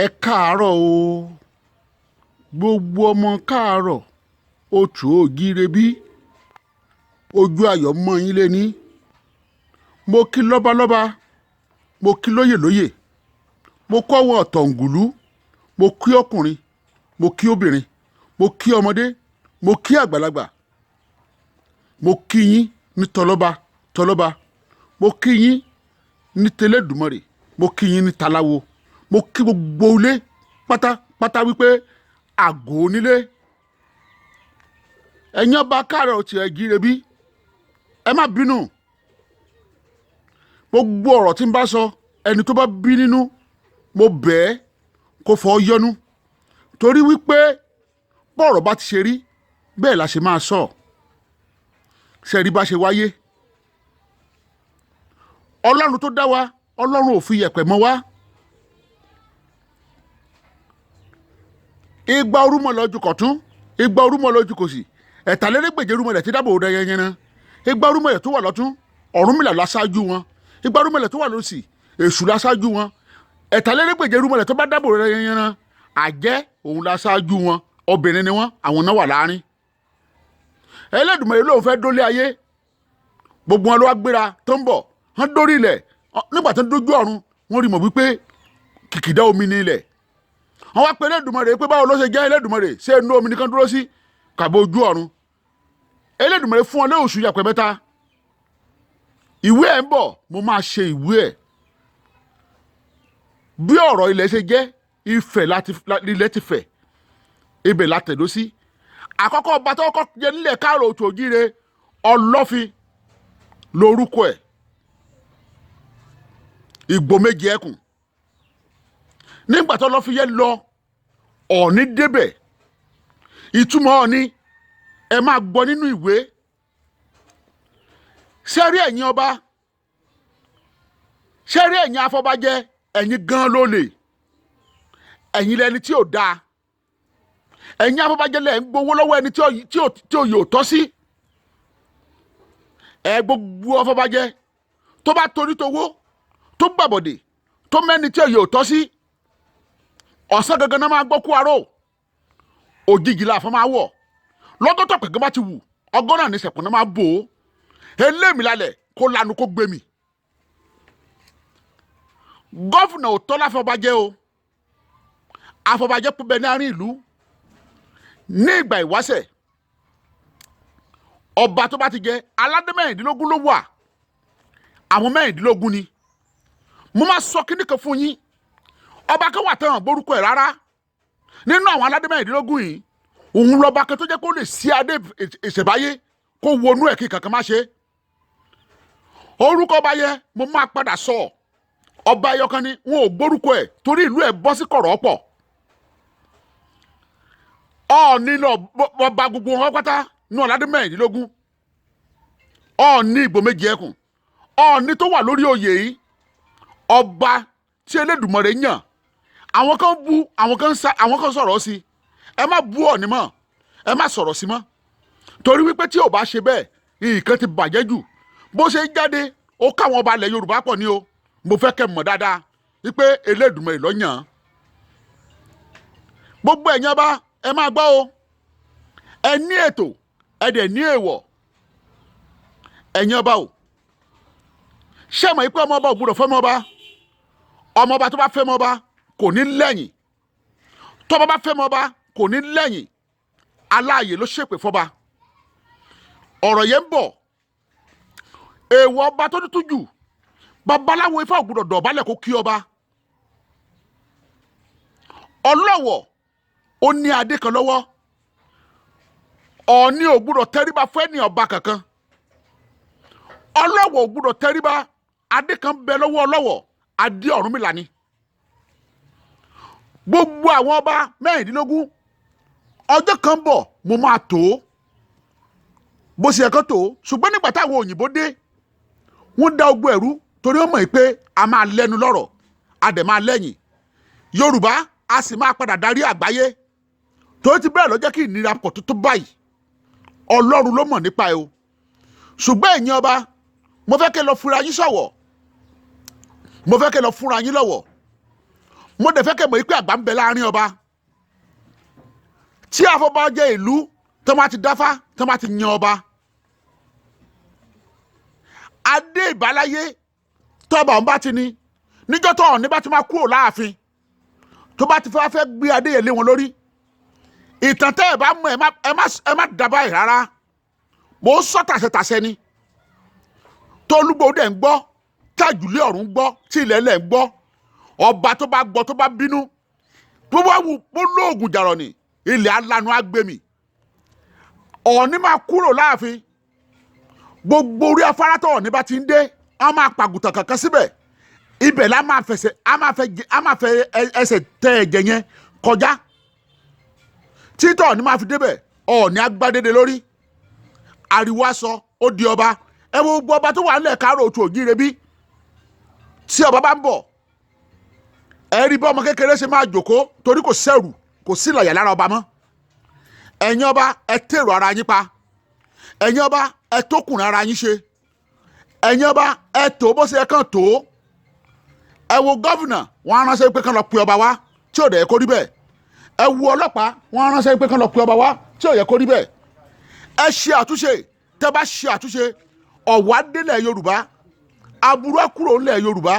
Ẹ káàárọ̀ o, gbogbo ọmọ káàárọ̀ oṣù ògire bí ojú ayọ̀ mọ́ yín lé ní. Mo kí lọ́balọ́ba, mo kí lóyè lóyè, mo kọ́ ọwọ́ ọ̀tọ̀ǹgùlú, mo kí ọkùnrin, mo kí obìnrin, mo kí ọmọdé, mo kí àgbàlagbà, mo kí yín ní tọlọ́ba tọlọ́ba, mo kí yín ní tẹlẹ́dùmarè, mo kí yín ní taláwo, mo kí gbogbo ilé pátápátá wípé àgọ́ onílé. Ẹ̀yin ọba káàárọ̀ tí ẹ jíire bí, ẹ má bínú. Gbogbo ọ̀rọ̀ tí ń bá sọ, ẹni tó bá bí nínú, mo bẹ̀ ẹ́ kó fọ́ yọnú. Torí wípé bọ́ọ̀rọ̀ bá ti ṣe rí, bẹ́ẹ̀ la ṣe máa sọ. Ṣé rí bá ṣe wáyé? Ọlọ́run tó dá wa, Ọlọ́run ò fi yẹ̀pẹ̀ mọ́ wa. Igba orúmọ lójú kọ̀tún, igba orúmọ lójú kòsì, ẹ̀tàlélẹ́gbèje orúmọlẹ̀ tí dábò rẹ̀ yẹnyẹn. Igba orúmọlẹ̀ tó wà lọ́tún, Ọ̀rúnmìlà láṣáájú wọn. Igba orúmọlẹ̀ tó wà lósì, Èṣù láṣáájú wọn. Ẹ̀tàlélẹ́gbèje orúmọlẹ̀ tó bá dábò rẹ̀ yẹnyẹn, àjẹ́ òun láṣáájú wọn. Obìnrin ni wọ́n, àwọn náà wà láàrin. Ẹlẹ́dùmarè lóun fẹ́ dólé ayé, gbogbo wọn ló wá gbéra tó ń bọ̀, wọ́n dórí ilẹ̀. Nígbà tó ń dójú ọ̀run, wọ́n rí mọ̀ wípé kìkìdá omi ní ilẹ̀. Wọ́n wá pe Ẹlẹ́dùmarè pé báwo ló ṣe jẹ́ Ẹlẹ́dùmarè, ṣé inú omi nìkan dúró sí kàbọ̀ ojú ọ̀run. Ẹlẹ́dùmarè fún wọn lóṣù yàpẹ̀ mẹ́ta. Ìwé ẹ̀ ń bọ̀, mo máa ṣe ìwé ẹ̀. Bí ọ̀rọ̀ ilẹ̀ ṣe jẹ́, Ifẹ̀ ilẹ̀ ti fẹ̀, ibẹ̀ la tẹ̀dó sí. Àkọ́kọ́ ọba tó kọ́kọ́ jẹ nílẹ̀ káàrọ̀ òtù òjíire, Ọlọ́fin lórúkọ ẹ̀. Ìgbò méje ẹkùn. Nígbà tó Ọlọ́fin yẹn lọ, Ọ̀ọ̀ni débẹ̀. Ìtumọ̀ Ọ̀ọ̀ni ẹ máa gbọ́ nínú ìwé. Ṣẹ́rí ẹ̀yin ọba, ṣẹ́rí ẹ̀yin afọbajẹ, ẹ̀yin gan ló lè. Ẹ̀yin lẹni tí ò dáa. Ẹ̀yin afọbajẹ lẹ̀ ń gbowó lọ́wọ́ ẹni tí ò yóò tọ́ sí. Ẹ gbogbo afọbajẹ tó bá torí towó, tó gbàbọ̀dè, tó mẹ́ni tí ò yóò tọ́ sí. Ọ̀sán gangan náà máa gbọ́ kú aró. Òjijì la àfọ́n máa wọ̀. Lọ́gọ́tọ̀ pẹ̀gẹ́ bá ti wù, ọgọ́rùn-ún ní sẹ̀kùn náà máa bò ó. Elémi lálẹ̀ kó lanu kó gbé mi. Gọ́fùnà ò tọ́ láfọbajẹ o. Afọbajẹ pọ̀ bẹ ní àárín ìlú. Ní ìgbà ìwáṣẹ̀, ọba tó bá ti jẹ aládé mẹ́rìndínlógún ló wà. Àwọn mẹ́rìndínlógún ni. Mo máa sọ kíní kan fún yín. Ọba kan wà tẹ̀wọ̀n gbórúkọ ẹ̀ rárá. Nínú àwọn aládé mẹ́rìndínlógún yìí, òun lọ́ba kan tó jẹ́ kó lè sí adé ìṣẹ̀báyé kó wọnú ẹ̀ kí kankan má ṣe. Orúkọ ọba yẹn mo máa padà sọ. Ọba ẹyọkan ni wọn ò gbórúkọ ẹ̀ torí ìlú ẹ̀ bọ́ sí kọ̀rọ̀ ọ̀pọ̀. Ọ̀ọ̀ni lọ bá gbogbo wọn pátá ní aládé mẹ́rìndínlógún. Ọ̀ọ̀ni Ìgbò méje ẹkùn. Ọ̀ọ̀ni tó wà lórí oyè yìí, ọba tí Elédùmarè yàn. Àwọn kan bú, àwọn kan sọ̀rọ̀ sí. Ẹ má bú Ọ̀ọ̀ni mọ́, ẹ má sọ̀rọ̀ sí mọ́. Torí wípé tí ò bá ṣe bẹ́ẹ̀, nǹkan ti bàjẹ́ jù. Bó ṣe jáde, ó káwọn ọba ilẹ̀ Yorùbá pọ̀ ní o. Mo fẹ́ kẹ́ mọ̀ dáadáa wípé Elédùmarè ló yàn. Gbogbo ẹ̀yin ọba, ẹ máa gbọ́ o. Ẹ ní ètò, ẹ dẹ̀ ní èèwọ̀. Ẹ̀yin ọba o. Ṣé mọ̀ wípé ọmọ ọba ò gbọdọ̀ fẹ́ ọmọ ọba? Ọmọ ọba tó bá fẹ́ ọmọ ọba kò ní lẹ́yìn. Tọ́ba bá fẹ́ ọmọ ọba kò ní lẹ́yìn. Aláàyè ló ṣèpè fọba. Ọ̀rọ̀ yẹn ń bọ̀. Èèwọ̀ ọba tó tútù jù. Babaláwo Ifá ò gbọdọ̀ dọ̀bálẹ̀ kó kí ọba. Ọlọ́wọ̀ ó ní adé kan lọ́wọ́. Ọ̀ọ̀ni ò gbọdọ̀ tẹríba fún ẹni ọba kankan. Ọlọ́wọ̀ ò gbọdọ̀ tẹríba. Adé kan bẹ lọ́wọ́ Ọlọ́wọ̀. Adé Ọ̀rúnmìlà ni. Gbogbo àwọn ọba mẹ́rìndínlógún, ọjọ́ kan bọ̀ mo máa tó bó ṣe ẹ̀kọ́ tó. Ṣùgbọ́n nígbà táwọn òyìnbó dé, wọ́n dá ogbó ẹ̀rú torí wọ́n mọ̀ pé a máa lẹ́nu lọ́rọ̀, a dẹ̀ máa lẹ́yìn. Yorùbá a sì máa padà darí àgbáyé. Torí ti bẹ́ẹ̀ ló jẹ́ kí ìnira pọ̀ tó báyìí. Ọlọ́run ló mọ̀ nípa ẹ̀ o. Ṣùgbọ́n ẹ̀yin ọba, mo fẹ́ kẹ́ lọ fúnra yín ṣọ̀wọ̀. Mo fẹ́ kẹ́ lọ fúnra yín lọ́wọ́. mo dẹ̀ fẹ́ kẹ́ mọ̀ pé àgbà ń bẹ láàrin ọba tí àfọbàjẹ́ ìlú tó máa ti dáfá tó máa ti yan ọba adé ìbáláyé tọ́ba ọ̀hún bá ti ní níjọ́ tó ọ̀hún ní bá ti máa kúrò láàfin tó bá ti fẹ́ gbé adé yẹn lé wọn lórí ìtàn tẹ́ ẹ̀ bá mọ̀ ẹ má dábàá ẹ̀ rárá mò ń sọ tàṣẹtàṣẹ ni tó olúgbò dẹ̀ ń gbọ́ tájùlé ọ̀run gbọ́ tí ilẹ̀ lẹ̀ ń gbọ́ ọba tó bá gbọ́ tó bá bínú tó bá wù ó lóògùn jàrọ̀ ni ilẹ̀ alanu agbèmí ọ̀ọ́ni máa kúrò láàfin gbogbo orí afárá tó ọ̀ọ́ni bá ti ń dé a máa pàgùtàn kankan síbẹ̀ ibẹ̀ la máa fẹ́ ẹsẹ̀ tẹ ẹ̀jẹ̀ yẹn kọjá títọ̀ ọ̀ọ́ni máa fi débẹ̀ ọ̀ọ́ni agbádédé lórí ariwo aṣọ ó di ọba ẹ wo gbogbo ọba tó wà nílẹ̀ káàrọ̀ òtù ògire bí tí ọba bá ń bọ̀ ẹ rí bọ́ ọmọ kékeré ṣe máa jòkó torí kò sẹ́rù kò sí ìlọ̀yà lára ọba mọ́ ẹ̀yin ọba ẹ tèrò ara yín pa ẹ̀yin ọba ẹ tókùnrin ara yín ṣe ẹ̀yin ọba ẹ tó bó ṣe kàn tó ẹ wo gọ́vùnà wọn ránṣẹ́ pé kán lọ pe ọba wá tí ò dẹ̀ yẹ kó rí bẹ́ẹ̀ ẹ wo ọlọ́pàá wọn ránṣẹ́ pé kán lọ pe ọba wá tí ò yẹ kó rí bẹ́ẹ̀ ẹ ṣe àtúnṣe tẹ́ bá ṣe àtúnṣe ọ̀wá délẹ̀ Yorùbá aburú kúrò ńlẹ̀ Yorùbá